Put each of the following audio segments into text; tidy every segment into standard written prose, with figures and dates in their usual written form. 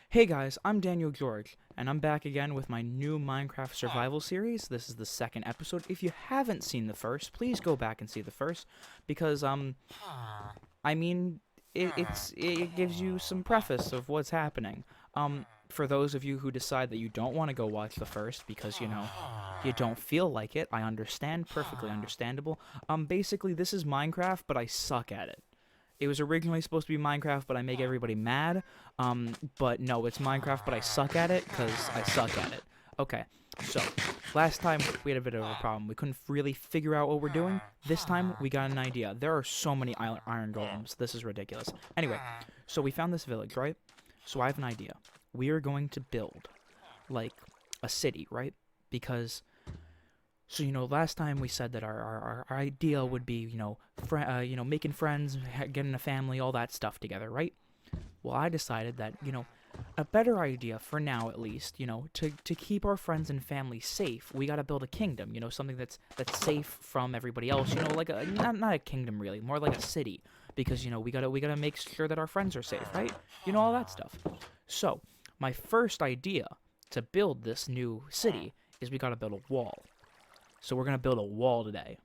Hey guys, I'm Daniel George, and I'm back again with my new Minecraft survival series. This is the second episode. If you haven't seen the first, please go back and see the first, because I mean, it gives you some preface of what's happening. For those of you who decide that you don't want to go watch the first because you don't feel like it, I understand, perfectly understandable. Basically, this is Minecraft, but I suck at it. It was originally supposed to be Minecraft, but I make everybody mad. But no, it's Minecraft, but I suck at it because I suck at it. Okay, so last time we had a bit of a problem. We couldn't really figure out what we're doing. This time we got an idea. There are so many iron golems. This is ridiculous. Anyway, so we found this village, right? So I have an idea. We are going to build like a city, right? Because so last time we said that our ideal would be making friends, getting a family, all that stuff together, right? Well, I decided that a better idea for now, at least, to keep our friends and family safe, we got to build a kingdom. Something that's safe from everybody else. Like a not a kingdom really, more like a city, because we gotta make sure that our friends are safe, right? All that stuff. So my first idea to build this new city is we gotta build a wall. So we're going to build a wall today.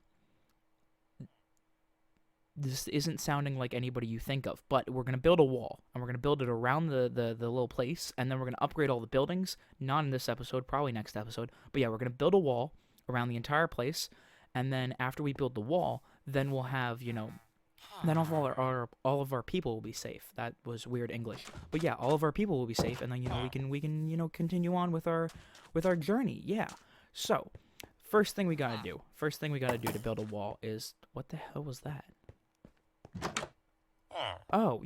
This isn't sounding like anybody you think of, but we're going to build a wall, and we're going to build it around the little place, and then we're going to upgrade all the buildings. Not in this episode, probably next episode. But yeah, we're going to build a wall around the entire place, and then after we build the wall, then we'll have, then all of our people will be safe. That was weird English. But yeah, all of our people will be safe, and then we can continue on with our journey. Yeah. So, first thing we gotta do to build a wall is, what the hell was that? Oh,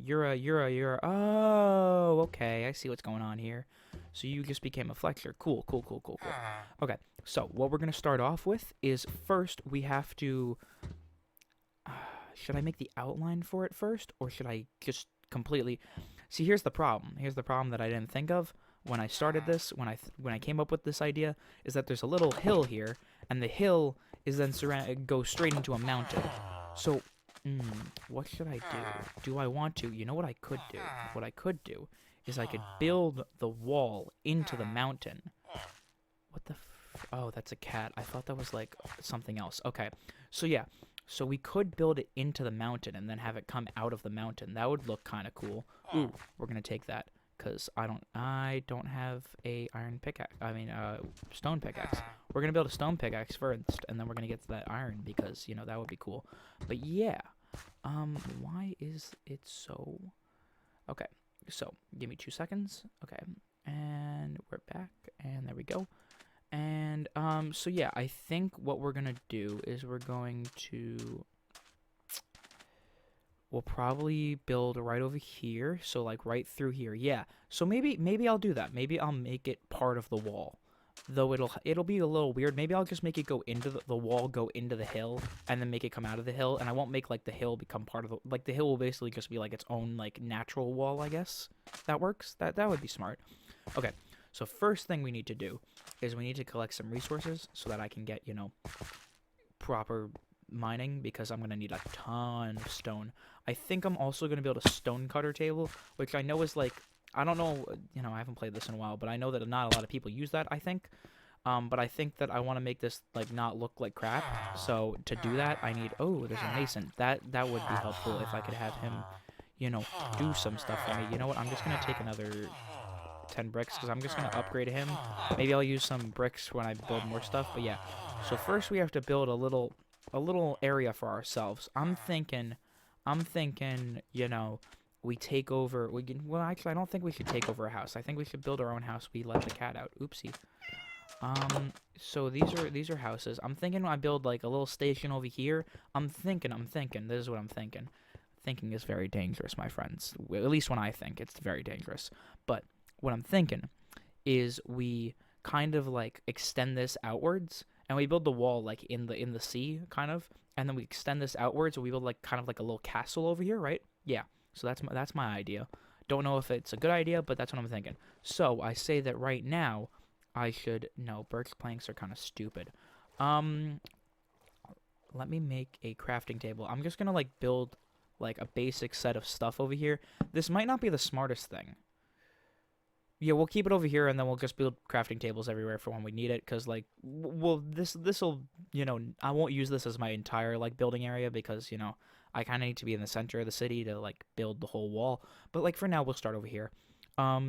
oh, okay, I see what's going on here. So you just became a flexor. Cool, cool, cool, cool, cool. Okay, so what we're gonna start off with is, first we have to, should I make the outline for it first, or should I just completely, see, here's the problem. Here's the problem that I didn't think of when I started this, when I came up with this idea, is that there's a little hill here, and the hill is then goes straight into a mountain. So, what should I do? Do I want to? You know what I could do? What I could do is I could build the wall into the mountain. What the oh, that's a cat. I thought that was like something else. Okay, so yeah. So we could build it into the mountain and then have it come out of the mountain. That would look kind of cool. Ooh, we're gonna take that because I don't have a iron pickaxe. I mean, stone pickaxe. We're gonna build a stone pickaxe first, and then we're gonna get to that iron because that would be cool. But yeah, why is it so? Okay, so give me 2 seconds. Okay, and we're back, and there we go. And so yeah, I think what we're gonna do is we'll probably build right over here, so like right through here. Yeah. So maybe I'll do that. Maybe I'll make it part of the wall. Though it'll be a little weird. Maybe I'll just make it go into the wall, go into the hill, and then make it come out of the hill, and I won't make like the hill become part of the hill will basically just be like its own like natural wall, I guess. That works. That would be smart. Okay. So first thing we need to do is we need to collect some resources so that I can get, proper mining, because I'm going to need a ton of stone. I think I'm also going to build a stone cutter table, which I know is like, I don't know, I haven't played this in a while, but I know that not a lot of people use that, I think. But I think that I want to make this like not look like crap. So to do that, I need, oh, there's a mason. That would be helpful if I could have him, do some stuff for me. You know what? I'm just going to take another 10 bricks because I'm just going to upgrade him. Maybe I'll use some bricks when I build more stuff, but yeah. So first we have to build a little area for ourselves. I'm thinking, we take over. Well, actually, I don't think we should take over a house. I think we should build our own house. We let the cat out. Oopsie. So these are houses. I'm thinking I build like a little station over here. I'm thinking. This is what I'm thinking. Thinking is very dangerous, my friends. At least when I think, it's very dangerous. But what I'm thinking is we kind of like extend this outwards, and we build the wall like in the sea, kind of, and then we extend this outwards, and we build like kind of like a little castle over here, right? Yeah. So that's my idea. Don't know if it's a good idea, but that's what I'm thinking. So I say that right now, I should no, birch planks are kind of stupid. Um, Let me make a crafting table. I'm just gonna like build like a basic set of stuff over here. This might not be the smartest thing. Yeah, we'll keep it over here, and then we'll just build crafting tables everywhere for when we need it. Cause like, well, this'll, I won't use this as my entire like building area because I kind of need to be in the center of the city to like build the whole wall. But like for now, we'll start over here.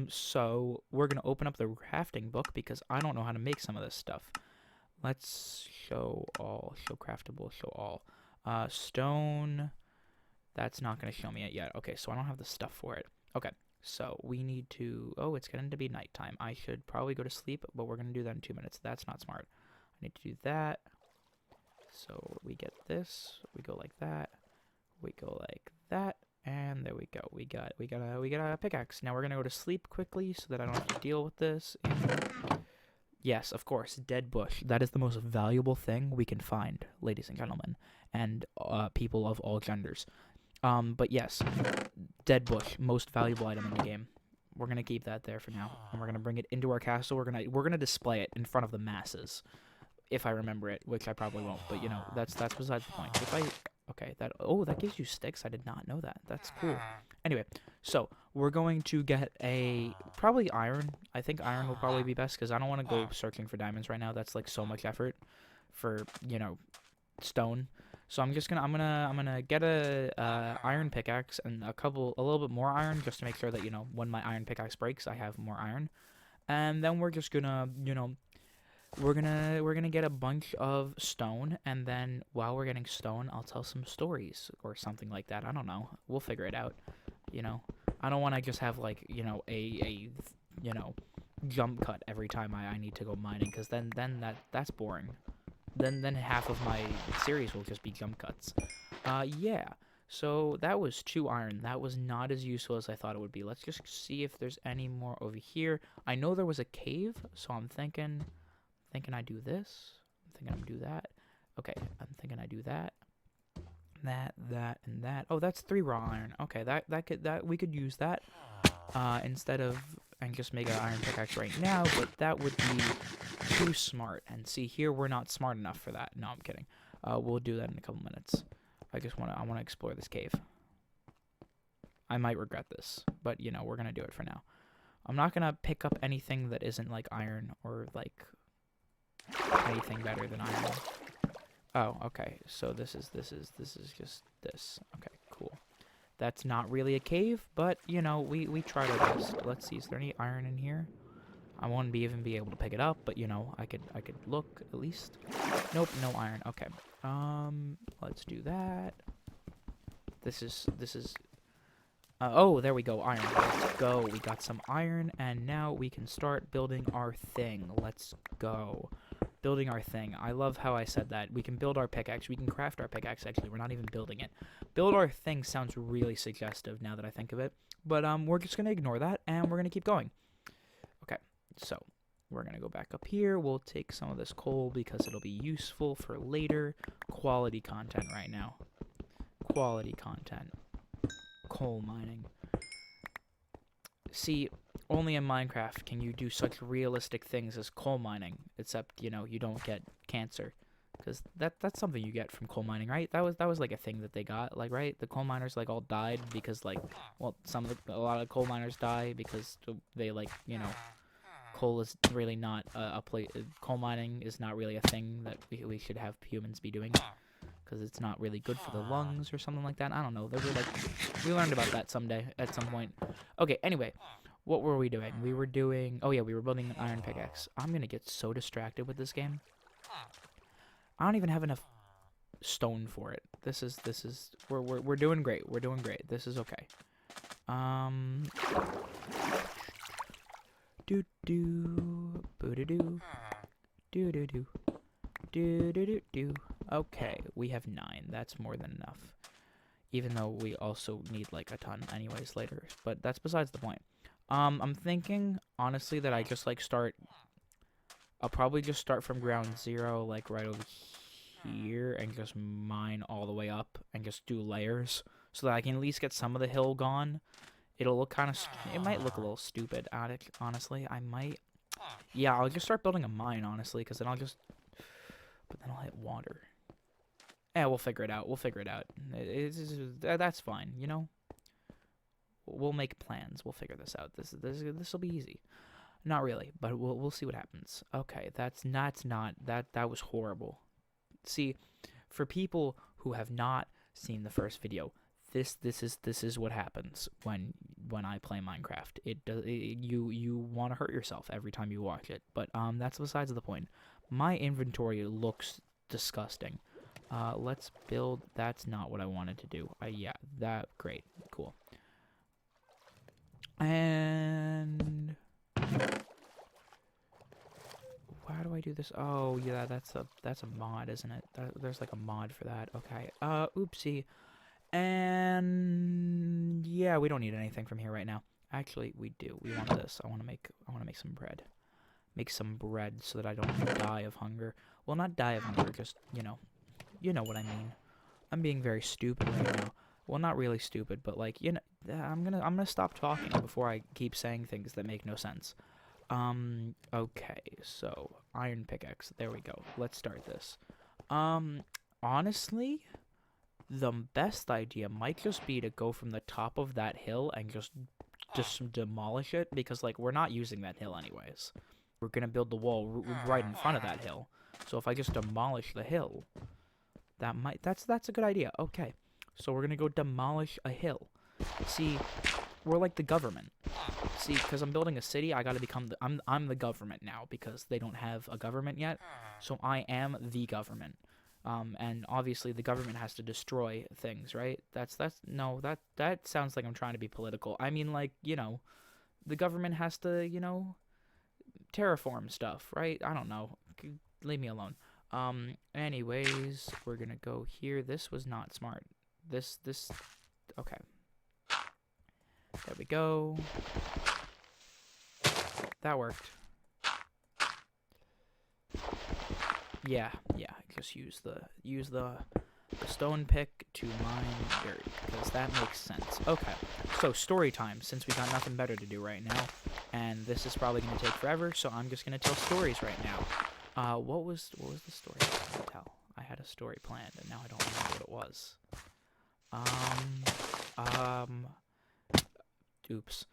So we're gonna open up the crafting book because I don't know how to make some of this stuff. Let's show all, show craftable, show all. Stone. That's not gonna show me it yet. Okay, so I don't have the stuff for it. Okay. So we need to, oh, it's going to be nighttime. I should probably go to sleep, but we're going to do that in 2 minutes. That's not smart. I need to do that. So we get this. We go like that. We go like that. And there we go. We got a pickaxe. Now we're going to go to sleep quickly so that I don't have to deal with this. And yes, of course, dead bush. That is the most valuable thing we can find, ladies and gentlemen, and people of all genders. But yes, dead bush, most valuable item in the game. We're gonna keep that there for now, and we're gonna bring it into our castle. We're gonna display it in front of the masses, if I remember it, which I probably won't. But that's besides the point. That gives you sticks. I did not know that. That's cool. Anyway, so we're going to get probably iron. I think iron will probably be best because I don't want to go searching for diamonds right now. That's like so much effort for stone. So I'm gonna get a iron pickaxe and a little bit more iron just to make sure that when my iron pickaxe breaks I have more iron, and then we're just gonna we're gonna get a bunch of stone, and then while we're getting stone I'll tell some stories or something like that. I don't know. We'll figure it out. I don't want to just have like a jump cut every time I need to go mining because then that's boring. Then half of my series will just be jump cuts. Yeah. So that was 2 iron. That was not as useful as I thought it would be. Let's just see if there's any more over here. I know there was a cave, so I'm thinking I do this. I'm thinking I do that. Okay, I'm thinking I do that. That, and that. Oh, that's 3 raw iron. Okay, we could use that instead of and just make an iron pickaxe right now, but that would be too smart. And see, here we're not smart enough for that. No, I'm kidding. We'll do that in a couple minutes. I want to explore this cave. I might regret this, but we're gonna do it for now. I'm not gonna pick up anything that isn't like iron or like anything better than iron. Oh, okay. So this is just this. Okay, cool. That's not really a cave, but we tried our best. Let's see, is there any iron in here? I won't even be able to pick it up, but I could look at least. Nope, no iron. Okay. Let's do that. This is oh, there we go, iron. Let's go. We got some iron, and now we can start building our thing. Let's go. Building our thing. I love how I said that. We can build our pickaxe. We can craft our pickaxe, actually. We're not even building it. Build our thing sounds really suggestive now that I think of it. But we're just going to ignore that, and we're going to keep going. Okay, so we're going to go back up here. We'll take some of this coal because it'll be useful for later. Quality content right now. Quality content. Coal mining. See, only in Minecraft can you do such realistic things as coal mining, except you don't get cancer, because that's something you get from coal mining, right? That was like a thing that they got, like, right? The coal miners like all died because a lot of coal miners die because they coal is really not coal mining is not really a thing that we should have humans be doing, because it's not really good for the lungs or something like that. I don't know. We learned about that someday at some point. Okay, anyway, what were we doing? We were building an iron pickaxe. I'm gonna get so distracted with this game. I don't even have enough stone for it. We're doing great. We're doing great. This is okay. Do do boo do do do do do do do do. Okay, we have 9. That's more than enough. Even though we also need like a ton anyways later, but that's besides the point. I'm thinking honestly that I just I'll probably just start from ground 0, like right over here, and just mine all the way up and just do layers so that I can at least get some of the hill gone. It'll look it might look a little stupid, honestly. Yeah, I'll just start building a mine, honestly, because then I'll hit water. Yeah, we'll figure it out. That's fine, we'll make plans. We'll figure this out. This will be easy. Not really, but we'll see what happens. Okay, that was horrible. See, for people who have not seen the first video, this is what happens when I play Minecraft. You want to hurt yourself every time you watch it. But that's besides the point. My inventory looks disgusting. Let's build. That's not what I wanted to do. Yeah, great, cool. And how do I do this? Oh yeah, that's a mod, isn't it? There's like a mod for that. Okay. Oopsie. And yeah, we don't need anything from here right now. Actually, we do. We want this. I want to make some bread. Make some bread so that I don't die of hunger. Well, not die of hunger, just you know what I mean. I'm being very stupid right now. Well, not really stupid, but like, I'm gonna stop talking before I keep saying things that make no sense. Okay, so iron pickaxe. There we go. Let's start this. Honestly, the best idea might just be to go from the top of that hill and just demolish it, because like we're not using that hill anyways. We're gonna build the wall right in front of that hill. So if I just demolish the hill, that's a good idea. Okay. So we're gonna go demolish a hill. See, we're like the government. See, because I'm building a city, I gotta become I'm the government now, because they don't have a government yet. So I am the government. And obviously the government has to destroy things, right? That sounds like I'm trying to be political. I mean, like, the government has to, terraform stuff, right? I don't know. Leave me alone. Anyways, we're gonna go here. This was not smart. Okay. There we go. That worked. Yeah, just use the stone pick to mine dirt, because that makes sense. Okay, so story time, since we got nothing better to do right now, and this is probably going to take forever, so I'm just going to tell stories right now. What was the story I was going to tell? I had a story planned, and now I don't remember what it was. Oops.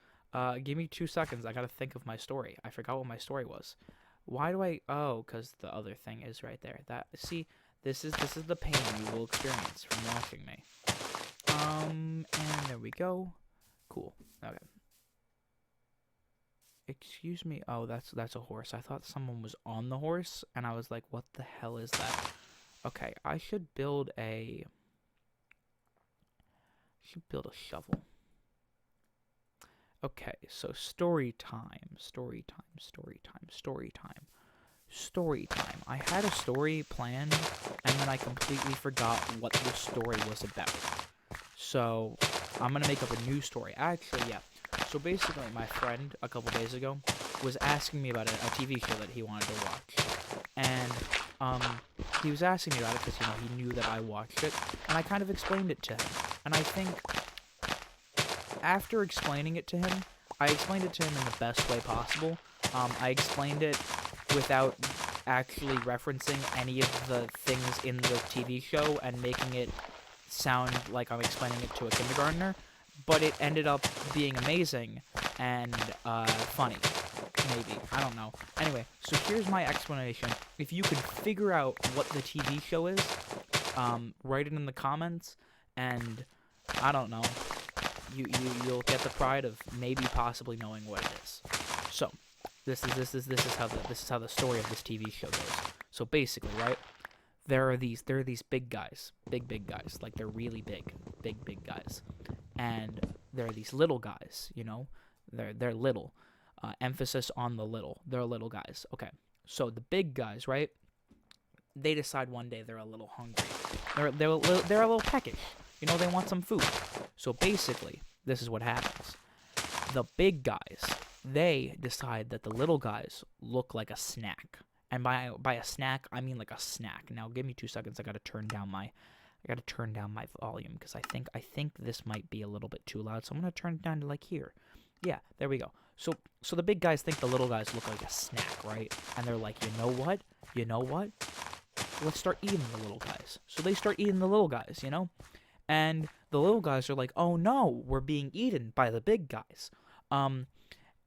Give me 2 seconds. I gotta think of my story. I forgot what my story was. Why do I? Oh, because the other thing is right there. See, this is the pain you will experience from watching me. And there we go. Cool. Okay. Excuse me. Oh, that's a horse. I thought someone was on the horse, and I was like, what the hell is that? Okay, I should build a shovel. Okay, so story time. I had a story planned, and then I completely forgot what the story was about. So, I'm gonna make up a new story. Actually, yeah. So basically, my friend, a couple days ago, was asking me about a TV show that he wanted to watch. And, he was asking me about it because, he knew that I watched it, and I kind of explained it to him. And I think after explaining it to him, I explained it to him in the best way possible. I explained it without actually referencing any of the things in the TV show and making it sound like I'm explaining it to a kindergartner, but it ended up being amazing and funny. Maybe. I don't know. Anyway, so here's my explanation. If you could figure out what the TV show is, write it in the comments, and I don't know. You'll get the pride of maybe possibly knowing what it is. So, this is how the story of this TV show goes. So basically, right? There are these big guys, big guys, like they're really big guys, and there are these little guys. They're little. Emphasis on the little. They're little guys. Okay. So the big guys, right? They decide one day they're a little hungry. They're a little peckish. They want some food. So basically, this is what happens. The big guys, they decide that the little guys look like a snack. And by a snack, I mean like a snack. Now, give me 2 seconds. I gotta turn down my volume, because I think this might be a little bit too loud. So I'm gonna turn it down to like here. Yeah, there we go. So the big guys think the little guys look like a snack, right? And they're like, you know what? Let's start eating the little guys. So they start eating the little guys, And the little guys are like, oh no, we're being eaten by the big guys. Um,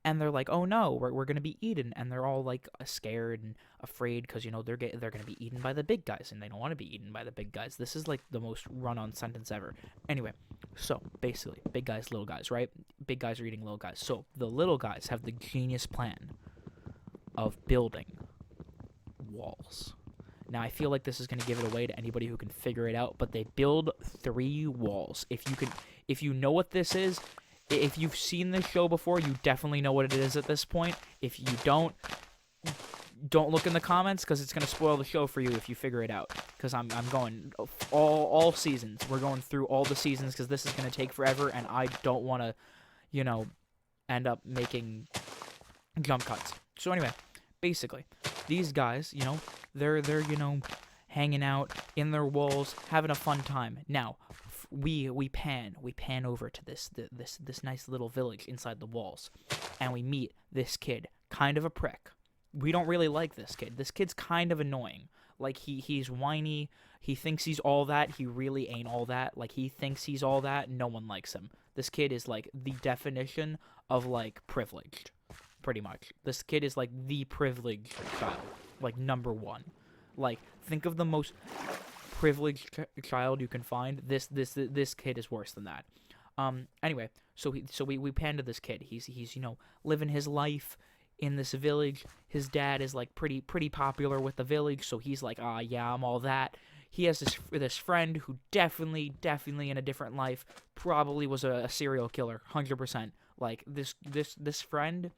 and they're like, oh no, we're gonna be eaten, and they're all like scared and afraid because they're gonna be eaten by the big guys, and they don't want to be eaten by the big guys. This is like the most run-on sentence ever. Anyway, so basically, big guys, little guys, right? Big guys are eating little guys. So the little guys have the genius plan of building walls. Now I feel like this is gonna give it away to anybody who can figure it out, but they build 3 walls. If you know what this is, if you've seen this show before, you definitely know what it is at this point. If you don't look in the comments because it's gonna spoil the show for you if you figure it out. Because I'm going all seasons. We're going through all the seasons because this is gonna take forever, and I don't want to, end up making jump cuts. So anyway, basically, these guys, they're hanging out in their walls, having a fun time. Now, we pan over to this nice little village inside the walls, and we meet this kid, kind of a prick. We don't really like this kid. This kid's kind of annoying. Like he's whiny. He thinks he's all that. He really ain't all that. Like he thinks he's all that. No one likes him. This kid is like the definition of like privileged, pretty much. This kid is like the privileged child, like number 1. Like think of the most privileged child you can find. This kid is worse than that. Anyway, so we pan to this kid. He's living his life in this village. His dad is like pretty popular with the village, so he's like, yeah, I'm all that. He has this friend who definitely in a different life probably was a serial killer, 100%. Like this friend,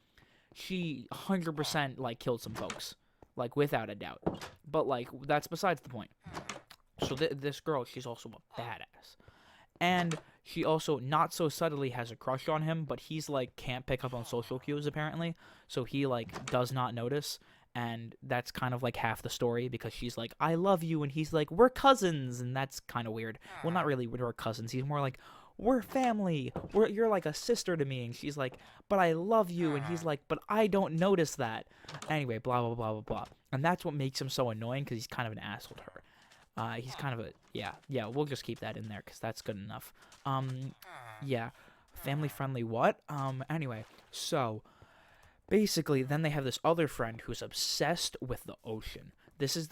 she 100% like killed some folks, like without a doubt. But like that's besides the point. So this girl, she's also a badass. And she also, not so subtly, has a crush on him, but he's, like, can't pick up on social cues, apparently. So he, like, does not notice. And that's kind of, like, half the story, because she's like, I love you, and he's like, we're cousins, and that's kind of weird. Well, not really, we're cousins. He's more like, we're family. You're like a sister to me. And she's like, but I love you. And he's like, but I don't notice that. Anyway, blah, blah, blah, blah, blah. And that's what makes him so annoying, because he's kind of an asshole to her. He's kind of a, yeah, we'll just keep that in there, because that's good enough. Yeah, family-friendly what? Anyway, so, basically, then they have this other friend who's obsessed with the ocean.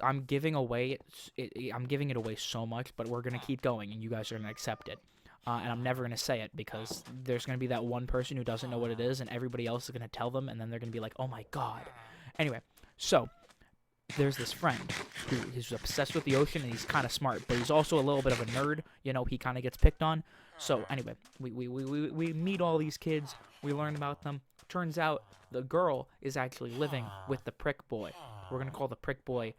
I'm giving it away so much, but we're gonna keep going, and you guys are gonna accept it. And I'm never gonna say it, because there's gonna be that one person who doesn't know what it is, and everybody else is gonna tell them, and then they're gonna be like, oh my god. Anyway, so, there's this friend who's obsessed with the ocean, and he's kind of smart, but he's also a little bit of a nerd. He kind of gets picked on. So anyway, we meet all these kids. We learn about them. Turns out the girl is actually living with the prick boy. We're gonna call the prick boy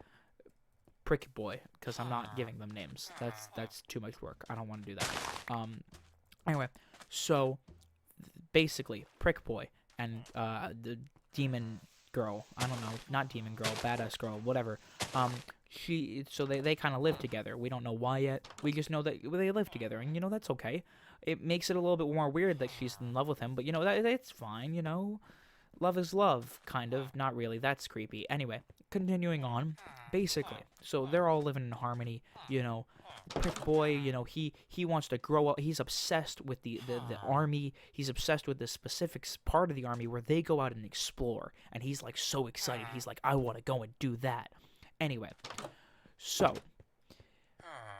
because I'm not giving them names. That's too much work. I don't want to do that. Anyway, so basically, prick boy and the demon girl, I don't know, not demon girl, badass girl, whatever. They kind of live together. We don't know why yet. We just know that they live together, and that's okay. It makes it a little bit more weird that she's in love with him, but that's fine. Love is love, kind of. Not really. That's creepy. Anyway, continuing on. Basically, so they're all living in harmony. Prick boy, he wants to grow up. He's obsessed with the army. He's obsessed with this specific part of the army where they go out and explore. And he's like so excited. He's like, I want to go and do that. Anyway, so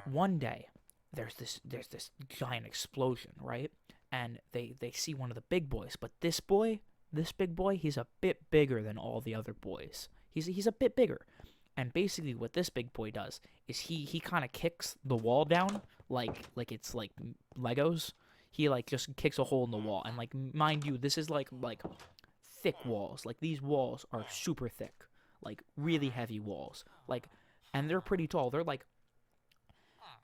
one day there's this giant explosion, right? And they see one of the big boys, but this big boy, he's a bit bigger than all the other boys. He's a bit bigger. And basically what this big boy does is he kind of kicks the wall down like it's like Legos. He like just kicks a hole in the wall, and like mind you, this is like thick walls. Like these walls are super thick. Like really heavy walls. Like, and they're pretty tall. They're like,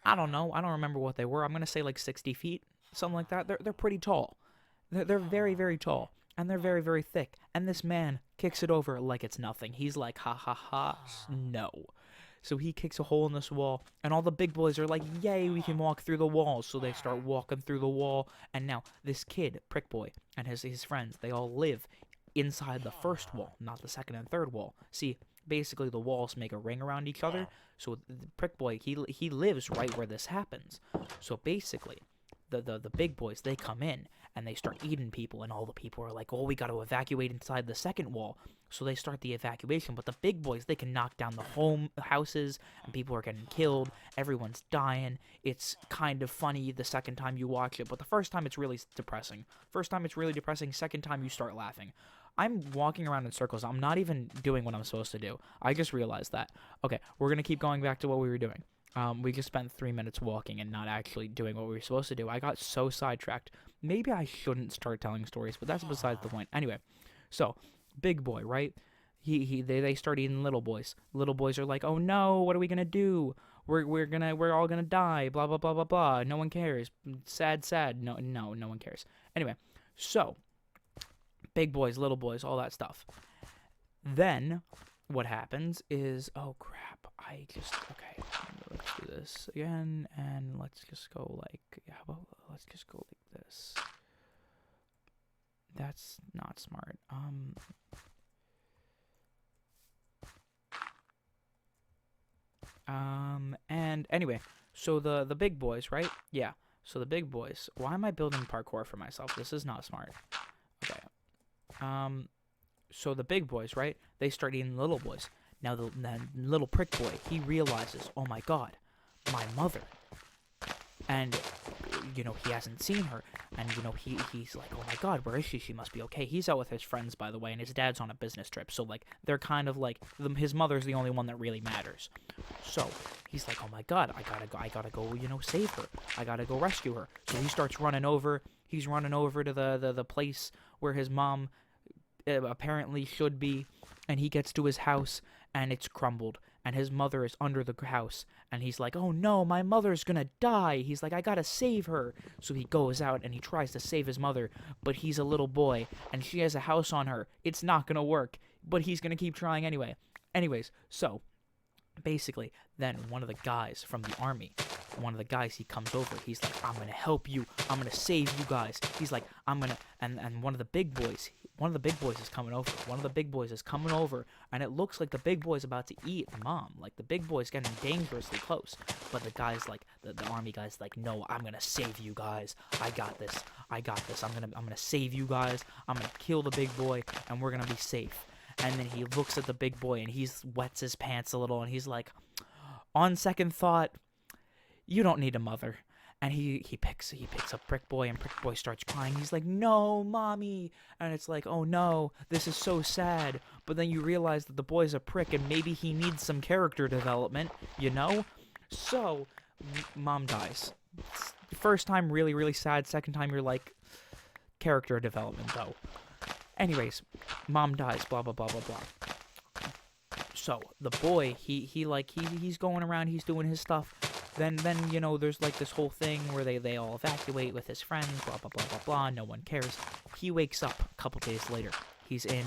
I don't know. I don't remember what they were. I'm going to say like 60 feet, something like that. They're pretty tall. They're very, very tall. And they're very, very thick. And this man kicks it over like it's nothing. He's like, ha ha ha, no. So he kicks a hole in this wall, and all the big boys are like, yay, we can walk through the wall. So they start walking through the wall, and now this kid, Prick Boy, and his friends, they all live inside the first wall, not the second and third wall. See, basically the walls make a ring around each other. So the prick boy, he lives right where this happens. So basically, the big boys, they come in and they start eating people, and all the people are like, oh, we got to evacuate inside the second wall. So they start the evacuation, but the big boys, they can knock down the houses, and people are getting killed. Everyone's dying. It's kind of funny the second time you watch it, but the first time it's really depressing. First time it's really depressing. Second time you start laughing. I'm walking around in circles. I'm not even doing what I'm supposed to do. I just realized that. Okay, we're going to keep going back to what we were doing. We just spent 3 minutes walking and not actually doing what we were supposed to do. I got so sidetracked. Maybe I shouldn't start telling stories, but that's besides the point. Anyway, so big boy, right? They start eating little boys. Little boys are like, oh no, what are we gonna do? We're all gonna die. Blah blah blah blah blah. No one cares. Sad. No one cares. Anyway, so big boys, little boys, all that stuff. Then what happens is, oh crap, okay, let's do this again, and let's just go like, let's just go like this. That's not smart. And anyway, so the big boys, right? Yeah, so the big boys, why am I building parkour for myself? This is not smart. Okay. So the big boys, right? They start eating little boys. Now the little prick boy, he realizes, oh my god, my mother. And, you know, he hasn't seen her. And, you know, he's like, oh my god, where is she? She must be okay. He's out with his friends, by the way, and his dad's on a business trip. So, like, they're kind of like, his mother's the only one that really matters. So, he's like, oh my god, I gotta go, you know, save her. I gotta go rescue her. So he starts running over. He's running over to the place where his mom apparently should be. And he gets to his house, and it's crumbled. And his mother is under the house. And he's like, oh no, my mother's gonna die. He's like, I gotta save her. So he goes out and he tries to save his mother. But he's a little boy. And she has a house on her. It's not gonna work. But he's gonna keep trying anyway. Anyways, so basically, then one of the guys from the army, he comes over. He's like, I'm gonna help you. I'm gonna save you guys. He's like, and one of the big boys is coming over. And it looks like the big boy's about to eat mom. Like, the big boy's getting dangerously close. But the guy's like, the army guy's like, no, I'm gonna save you guys. I got this. I'm gonna save you guys. I'm gonna kill the big boy, and we're gonna be safe. And then he looks at the big boy, and he wets his pants a little, and he's like, on second thought, you don't need a mother. And he picks up Prick Boy, and Prick Boy starts crying. He's like, no, mommy. And it's like, oh no, this is so sad. But then you realize that the boy's a prick, and maybe he needs some character development, you know? So, mom dies. First time, really, really sad. Second time, you're like, character development, though. Anyways, mom dies, blah, blah, blah, blah, blah. So, the boy, he's going around, he's doing his stuff. Then you know, there's like this whole thing where they all evacuate with his friends, blah, blah, blah, blah, blah, no one cares. He wakes up a couple days later. He's in,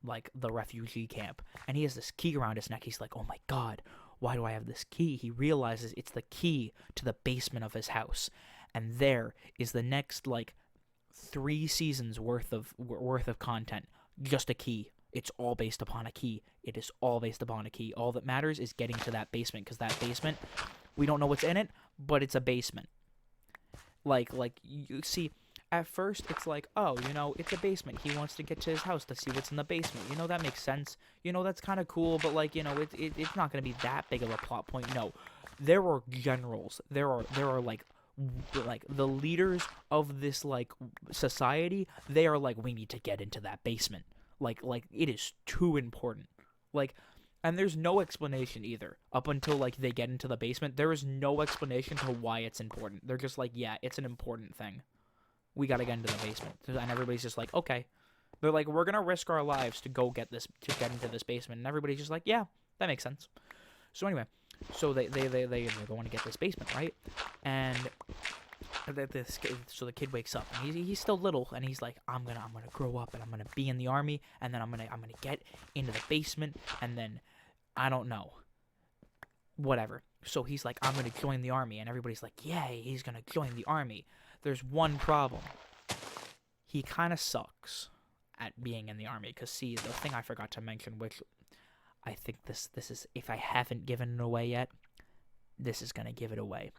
like, the refugee camp, and he has this key around his neck. He's like, oh my god, why do I have this key? He realizes it's the key to the basement of his house, and there is the next, like, 3 seasons worth of content. Just a key. It's all based upon a key. It is all based upon a key. All that matters is getting to that basement, because that basement, we don't know what's in it, but it's a basement. Like you see, at first it's like, oh, you know, it's a basement. He wants to get to his house to see what's in the basement. You know, that makes sense. You know, that's kind of cool, but like, you know, it's not going to be that big of a plot point. No, there are generals. There are like the leaders of this, like, society. They are like, we need to get into that basement. Like it is too important. Like, and there's no explanation either. Up until, like, they get into the basement, there is no explanation to why it's important. They're just like, yeah, it's an important thing. We gotta get into the basement. And everybody's just like, okay. They're like, we're gonna risk our lives to get into this basement. And everybody's just like, yeah, that makes sense. So anyway, so they're going to get this basement, right? And so the kid wakes up, and he's still little, and he's like, I'm gonna grow up, and I'm gonna be in the army, and then I'm gonna get into the basement, and then I don't know, whatever. So he's like, I'm gonna join the army, and everybody's like, yay, he's gonna join the army. There's one problem. He kind of sucks at being in the army, because see, the thing I forgot to mention, which I think this is, if I haven't given it away yet, this is gonna give it away.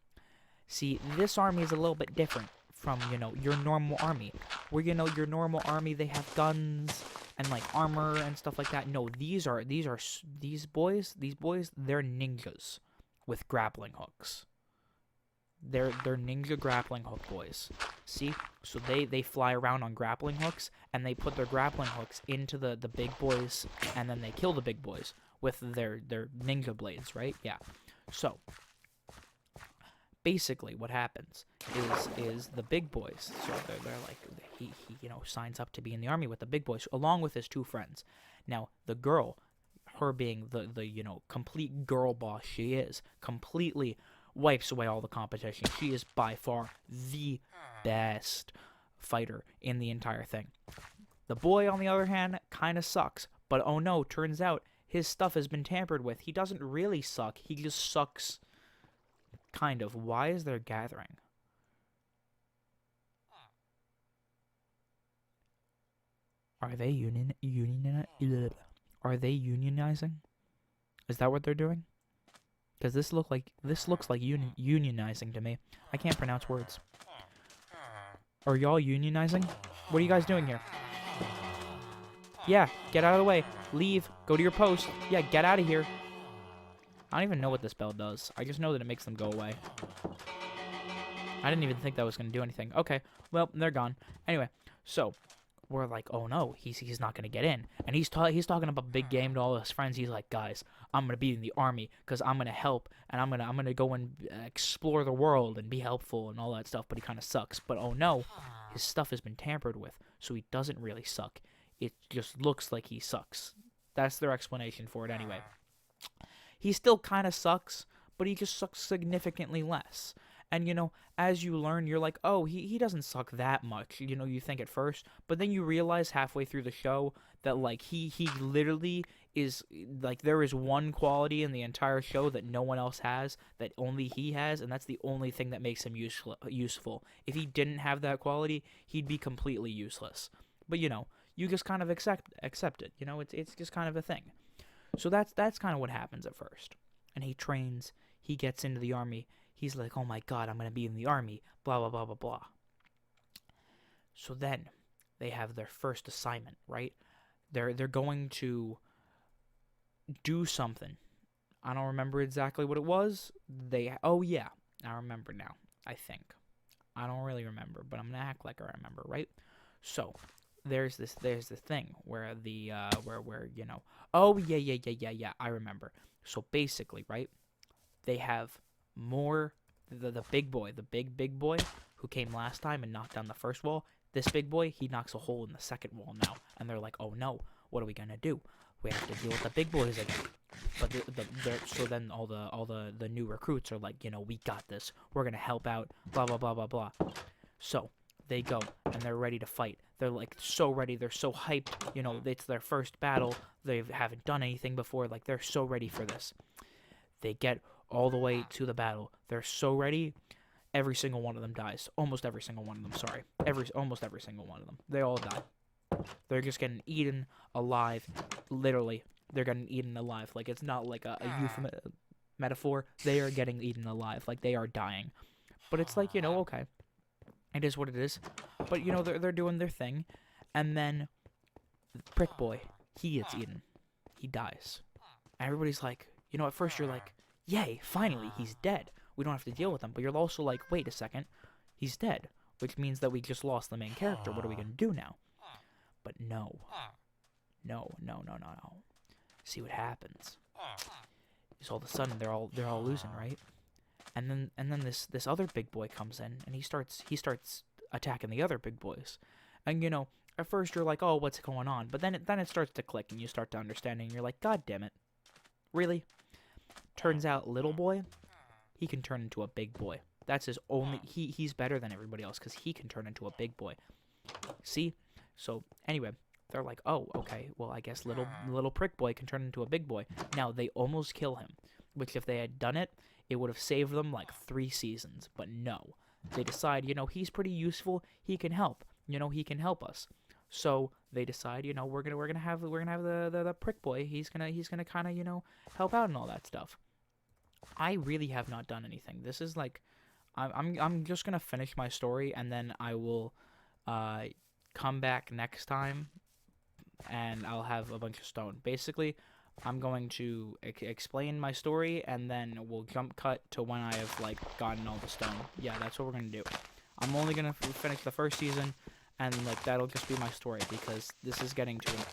See, this army is a little bit different from, your normal army. Where, your normal army, they have guns and, like, armor and stuff like that. No, these boys, they're ninjas with grappling hooks. They're ninja grappling hook boys. See? So they fly around on grappling hooks, and they put their grappling hooks into the big boys, and then they kill the big boys with their ninja blades, right? Yeah. So basically what happens is the big boys, so they're like, he signs up to be in the army with the big boys along with his two friends. Now the girl, her being the complete girl boss she is, completely wipes away all the competition. She is by far the best fighter in the entire thing. The boy, on the other hand, kind of sucks, but oh no, turns out his stuff has been tampered with. He doesn't really suck, he just sucks. Kind of. Why is there gathering? Are they Are they unionizing? Is that what they're doing? Because this looks like unionizing to me. I can't pronounce words. Are y'all unionizing? What are you guys doing here? Yeah, get out of the way. Leave. Go to your post. Yeah, get out of here. I don't even know what this spell does. I just know that it makes them go away. I didn't even think that was going to do anything. Okay, well, they're gone. Anyway, so we're like, oh no, he's not going to get in. And he's talking about big game to all his friends. He's like, guys, I'm going to be in the army because I'm going to help, and I'm going to go and explore the world and be helpful and all that stuff, but he kind of sucks. But oh no, his stuff has been tampered with, so he doesn't really suck. It just looks like he sucks. That's their explanation for it anyway. He still kind of sucks, but he just sucks significantly less. And, as you learn, you're like, oh, he doesn't suck that much, you think at first. But then you realize halfway through the show that, like, he literally is, like, there is one quality in the entire show that no one else has, that only he has, and that's the only thing that makes him useful. If he didn't have that quality, he'd be completely useless. But, you just kind of accept it, it's just kind of a thing. So that's kind of what happens at first. And he trains, he gets into the army, he's like, oh my god, I'm going to be in the army, blah, blah, blah, blah, blah. So then they have their first assignment, right? They're going to do something. I don't remember exactly what it was. Oh yeah, I remember now, I think. I don't really remember, but I'm going to act like I remember, right? So there's this thing where oh yeah, I remember. So basically, right, they have more, the big boy, the big boy who came last time and knocked down the first wall. This big boy, he knocks a hole in the second wall now, and they're like, oh no, what are we gonna do? We have to deal with the big boys again. But so then all the new recruits are like, we got this, we're gonna help out, blah blah blah blah blah. So they go and they're ready to fight. They're like so ready. They're so hyped. It's their first battle. They haven't done anything before. Like, they're so ready for this. They get all the way to the battle. They're so ready. Every single one of them dies. Almost every single one of them. Sorry. Almost every single one of them. They all die. They're just getting eaten alive. Literally, they're getting eaten alive. Like, it's not like a metaphor. They are getting eaten alive. Like, they are dying. But it's like, okay. It is what it is. But, they're doing their thing. And then, Prick Boy, he gets eaten. He dies. And everybody's like, at first you're like, yay, finally, he's dead. We don't have to deal with him. But you're also like, wait a second, he's dead. Which means that we just lost the main character. What are we going to do now? But no. No. See what happens. Is all of a sudden they're all losing, right? And then this other big boy comes in, and he starts attacking the other big boys. And at first you're like, oh, what's going on? But then it starts to click, and you start to understand, and you're like, god damn it, really? Turns out, little boy, he can turn into a big boy. That's his only. He's better than everybody else because he can turn into a big boy. See? So anyway, they're like, oh, okay, well, I guess little prick boy can turn into a big boy. Now they almost kill him, which if they had done it, it would have saved them like 3 seasons. But no, they decide, he's pretty useful. He can help. He can help us. So they decide, we're gonna have the prick boy. He's gonna kind of help out and all that stuff. I really have not done anything. This is like I'm just gonna finish my story, and then I will uh come back next time, and I'll have a bunch of stone. Basically, I'm going to explain my story, and then we'll jump cut to when I have like gotten all the stone. Yeah, that's what we're gonna do. I'm only gonna finish the first season, and like that'll just be my story because this is getting to an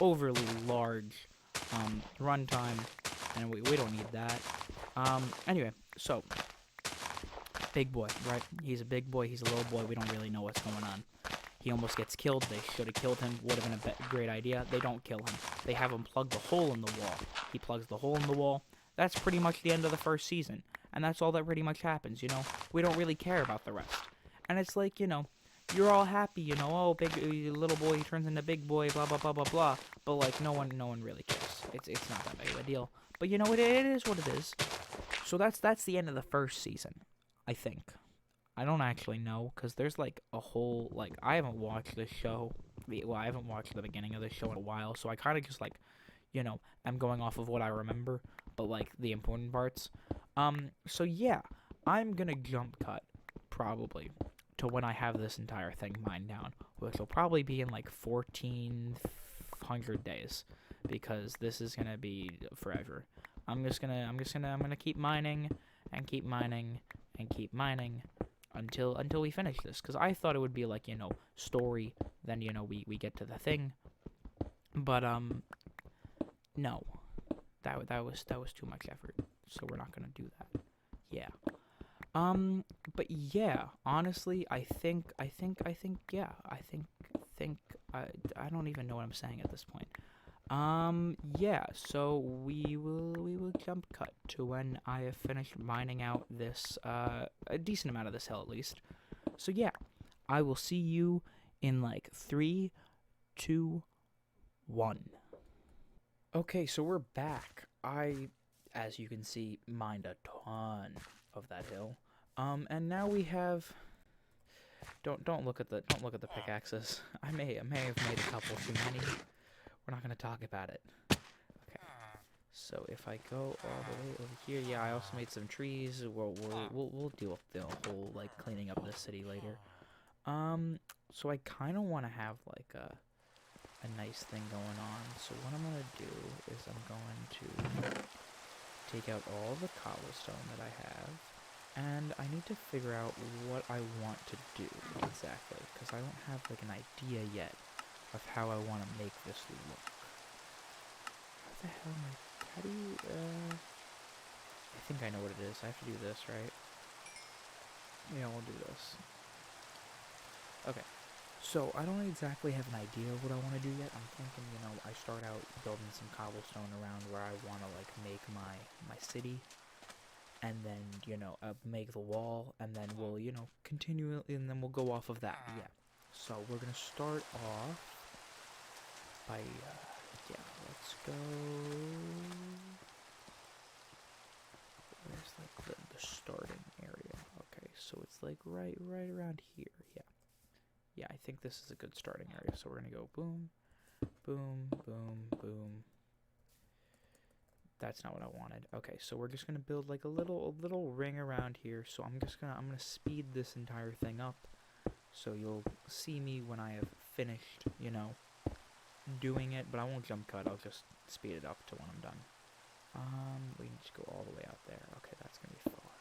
overly large runtime, and we don't need that. Anyway, so big boy, right? He's a big boy. He's a little boy. We don't really know what's going on. He almost gets killed. They should have killed him. Would have been a great idea. They don't kill him. They have him plug the hole in the wall. He plugs the hole in the wall. That's pretty much the end of the first season. And that's all that pretty much happens, you know? We don't really care about the rest. And it's like, you're all happy, oh, big little boy, he turns into big boy, blah, blah, blah, blah, blah. But, like, no one really cares. It's not that big of a deal. But, it is what it is. So that's the end of the first season, I think. I don't actually know, because there's, like, a whole, like, I haven't watched this show. Well, I haven't watched the beginning of this show in a while, so I kind of just, like, I'm going off of what I remember, but, like, the important parts. So, yeah, I'm gonna jump cut, probably, to when I have this entire thing mined down, which will probably be in, like, 1,400 days, because this is gonna be forever. I'm gonna keep mining, and keep mining, and keep mining, until we finish this, because I thought it would be like story, then we get to the thing, but no, that was too much effort, so we're not gonna do that. Yeah. But yeah, honestly, I think yeah, I don't even know what I'm saying at this point. Yeah, so we will jump cut to when I have finished mining out this, a decent amount of this hill at least. So yeah, I will see you in like 3, 2, 1. Okay, so we're back. As you can see, mined a ton of that hill. And now we have. Don't look at the pickaxes. I may have made a couple too many. We're not gonna talk about it. Okay. So if I go all the way over here, yeah, I also made some trees. We'll deal with the whole like cleaning up this city later. So I kind of want to have like a nice thing going on. So what I'm gonna do is I'm going to take out all the cobblestone that I have, and I need to figure out what I want to do exactly, because I don't have like an idea yet of how I want to make this look. How the hell am I... How do you, I think I know what it is. I have to do this, right? Yeah, we'll do this. Okay. So, I don't exactly have an idea of what I want to do yet. I'm thinking, I start out building some cobblestone around where I want to, like, make my city. And then, make the wall. And then we'll, continue, and then we'll go off of that. Yeah. So, we're going to start off by, yeah, let's go... Where's, like, the starting area? Okay, so it's, like, right around here, yeah. Yeah, I think this is a good starting area, so we're gonna go boom, boom, boom, boom. That's not what I wanted. Okay, so we're just gonna build, like, a little ring around here, so I'm gonna speed this entire thing up, so you'll see me when I have finished, doing it, but I won't jump cut, I'll just speed it up to when I'm done. We need to go all the way out there. Okay, that's gonna be far.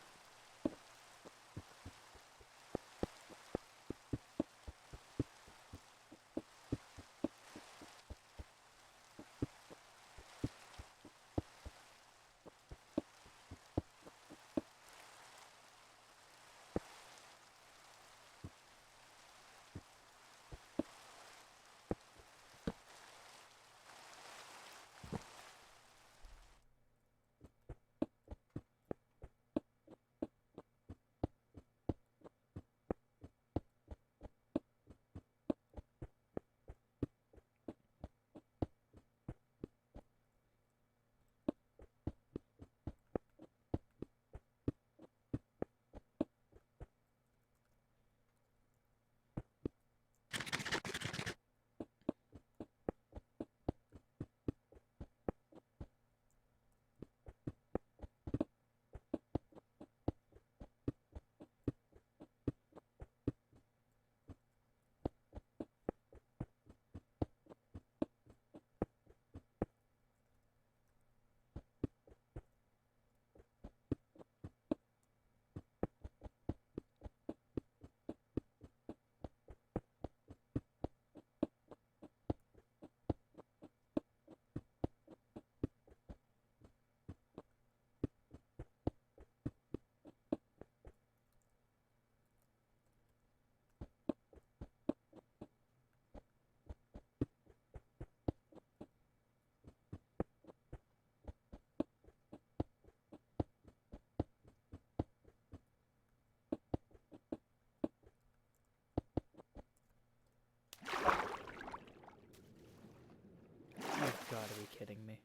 really kidding me?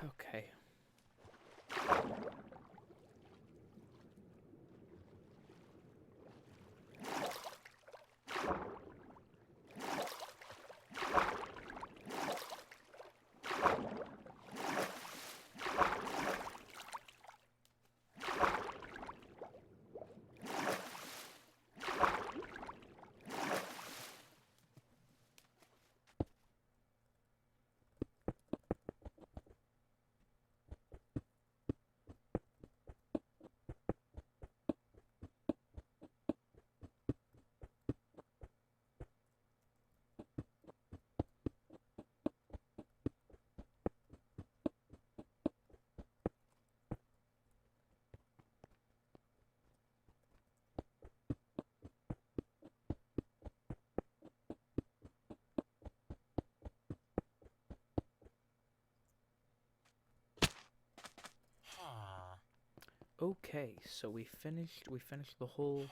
Okay. Okay, so we finished the whole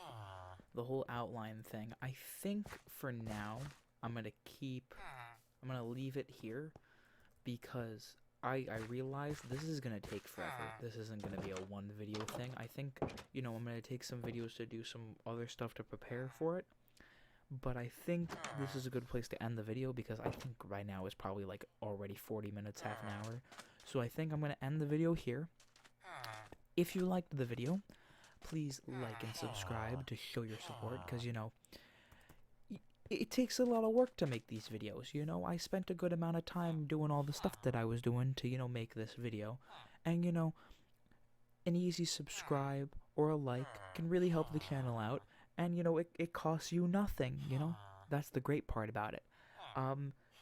outline thing. I think for now I'm gonna leave it here because I realize this is gonna take forever. This isn't gonna be a one video thing. I think, you know, I'm gonna take some videos to do some other stuff to prepare for it. But I think this is a good place to end the video because I think right now it's probably like already 40 minutes, half an hour. So I think I'm gonna end the video here. If you liked the video, please like and subscribe to show your support, because, you know, it takes a lot of work to make these videos, you know. I spent a good amount of time doing all the stuff that I was doing to, you know, make this video. And, you know, an easy subscribe or a like can really help the channel out. And, you know, it costs you nothing, you know. That's the great part about it.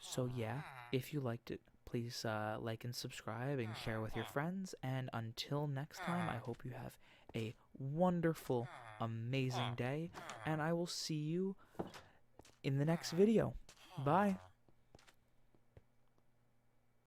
So yeah, if you liked it, please like and subscribe and share with your friends. And until next time, I hope you have a wonderful, amazing day. And I will see you in the next video. Bye.